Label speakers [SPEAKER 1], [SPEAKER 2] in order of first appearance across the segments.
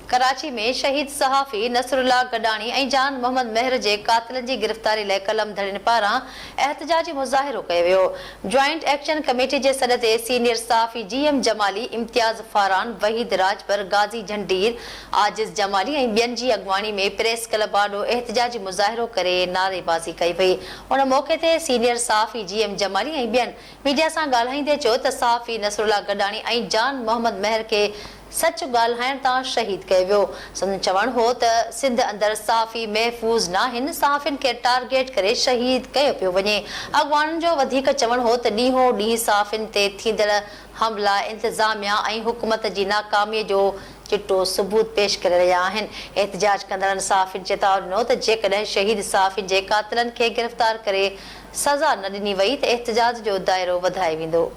[SPEAKER 1] कराची में शहीद सहाफ़ी नसरुल्लाह गडानी ऐं जान मोहम्मद मेहर जे कातिलनि जी गिरफ़्तारी लाइ कलम धड़नि पारां एहतजाजी मुज़ाहिरो कयो वियो। जॉइंट एक्शन कमेटी जे सॾ ते सीनियर सहाफ़ी GM जमाली, इम्तियाज़ फारान, वहीद राजपर, गाज़ी झंडीर, आजिज़ जमाली ऐं ॿियनि जी अॻवानी में प्रेस क्लब आॾो एहतजाजी मुज़ाहिरो करे नारेबाज़ी कई वई। उन मौक़े ते सीनियर सहाफ़ी GM जमाली ऐं ॿियनि मीडिया सां ॻाल्हाईंदे चयो त सहाफ़ी नसरुल्लाह गडानी ऐं जान मोहम्मद मेहर खे सच ॻाल्हाइण तां शहीद कयो वियो। संदन चवण हो त सिंध अंदर सहाफ़ी महफ़ूज़ नाहिन, सहाफ़ियुनि खे टारगेट करे शहीद कयो पियो वञे। अॻवाननि जो वधीक चवण हो त ॾींहों ॾींहुं सहाफ़ियुनि ते थींदड़ हमला इंतज़ामिया ऐं हुकूमत जी नाकामीअ जो चिट्टो सबूत पेश करे रहिया आहिनि। एहतजाज कंदड़नि सहाफ़ियुनि चेतावनी ॾिनो त जेकॾहिं शहीद सहाफ़ियुनि जे कातिलनि खे गिरफ़्तार करे सज़ा न ॾिनी वई त एहतजाज जो दाइरो वधाए वेंदो।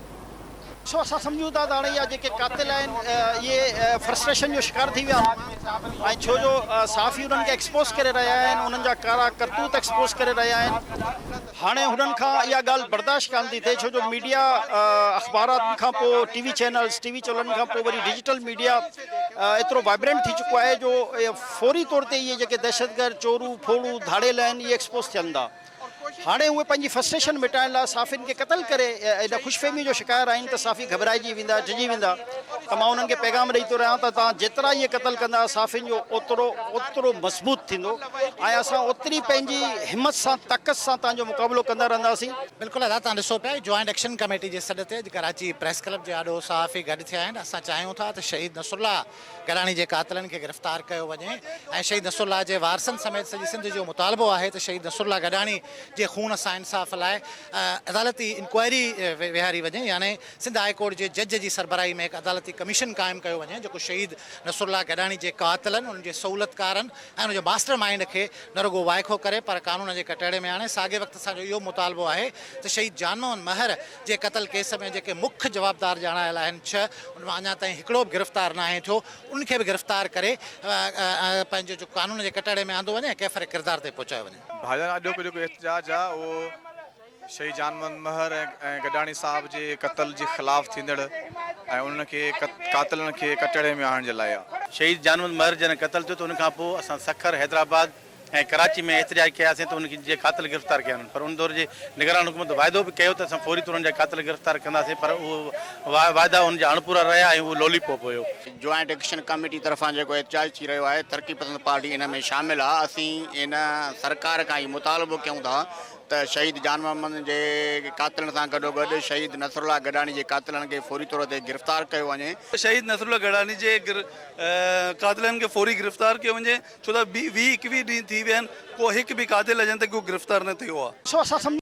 [SPEAKER 2] सो असां सम्झूं था त हाणे इहा जेके कातिल आहिनि इहे फ्रस्ट्रेशन जो शिकार थी विया ऐं छो जो सहाफ़ी उन्हनि खे एक्सपोज़ करे रहिया आहिनि, उन्हनि जा कारा करतूत एक्सपोज़ करे रहिया आहिनि। हाणे हुननि खां इहा ॻाल्हि बर्दाश्त कान थी थिए, छो जो मीडिया अख़बारात खां पोइ TV चैनल्स, TV चैनलनि खां पोइ वरी डिजिटल मीडिया एतिरो वाइब्रेंट थी चुको आहे जो फौरी तौर ते इहे जेके दहशतगर्द चोरूं फोड़ूं धाड़ेल आहिनि इहे एक्सपोज़ थियनि था। हाणे उहे पंहिंजी फ्रस्ट्रेशन मिटाइण लाइ सहाफ़ियुनि खे क़तल करे एॾा ख़ुशफ़हमी जो शिकार आहिनि त सहाफ़ी घबराइजी वेंदा, झिझी वेंदा। त मां उन्हनि खे पैगाम ॾेई थो रहियां त तव्हां जेतिरा इहे क़तल कंदा सहाफ़ियुनि जो ओतिरो मज़बूत थींदो ऐं असां ओतिरी पंहिंजी हिमत सां ताक़त सां तव्हांजो मुक़ाबिलो कंदा रहंदासीं।
[SPEAKER 3] बिल्कुलु अदा तव्हां ॾिसो पिया जॉइंट एक्शन कमेटी जे सॾ ते कराची प्रेस क्लब जे आॾो सहाफ़ी गॾु थिया आहिनि। असां चाहियूं था त शहीद नसरुल्लाह गडानी जे कातिलनि खे गिरफ़्तार कयो वञे ऐं शहीद नसरुल्लाह जे वारसनि समेत सॼी सिंध जो मुतालबो आहे त शहीद नसरुल्लाह गडानी जे खून सां इंसाफ़ लाइ अदालती इंक्वायरी विहारी वञे, यानी सिंध हाई कोर्ट जे जज जी सरबराही में हिकु अदालती कमीशन क़ाइमु कयो वञे जेको शहीद नसरुल्लाह गडानी जे कातिलनि, उन्हनि जे सहूलियतकारनि ऐं उनजे मास्टर माइंड खे न रुगो वाइखो करे पर कानून जे कटहरे में आणे। साॻे वक़्तु असांजो इहो मुतालबो आहे त शहीद जान मोहम्मद मेहर जे क़तल केस में जेके मुख्य जवाबदार ॼाणायल आहिनि 6, उन मां अञा ताईं हिकिड़ो बि गिरफ़्तार न आहे थियो, उनखे बि गिरफ़्तार करे पंहिंजो जो कानून जे कटहरे में आंदो वञे, कैफ़र किरदार ते पहुचायो वञे।
[SPEAKER 4] भाईजान अॼु जेको एहतजाज आहे उहो शहीद जान मोहम्मद मेहर ऐं गडानी साहब जे क़तल जे ख़िलाफ़ थींदड़ ऐं उन्हनि खे कातिलनि खे कटहरे में आणण जे लाइ आहे।
[SPEAKER 5] शहीद जान मोहम्मद मेहर जॾहिं क़तल थियो त उनखां पोइ असां सखर, हैदराबाद ऐं कराची में एहतजाज कयासीं त उनखे जे कातिल गिरफ़्तार कया आहिनि, पर उन दौर जे निगरान हुकूमत वाइदो बि कयो त असां फौरी तौर जा कातिल गिरफ़्तार कंदासीं, पर उहो वाइदा उनजा अणपूरा रहिया ऐं उहो लॉलीपॉप हुयो।
[SPEAKER 6] जॉइंट एक्शन कमेटी तरफ़ां जेको एहतजाज थी रहियो आहे, तरक़ी पसंद पार्टी इन में शामिल आहे। असीं इन सरकार खां ई मुतालबो कयूं था त शहीद जान मोहम्मद जे कातिलनि सां गॾोगॾु शहीद नसरुल्लाह गडानी जे कातिलनि खे फौरी तौर ते गिरफ़्तार कयो वञे।
[SPEAKER 7] शहीद नसरुल्लाह गडानी जे कातिलनि खे फौरी गिरफ़्तार कयो वञे, छो त 20-21 ॾींहं थी विया आहिनि, को हिकु बि कातिल अॼु तक को गिरफ़्तार न थियो आहे।
[SPEAKER 2] सो असां सम्झूं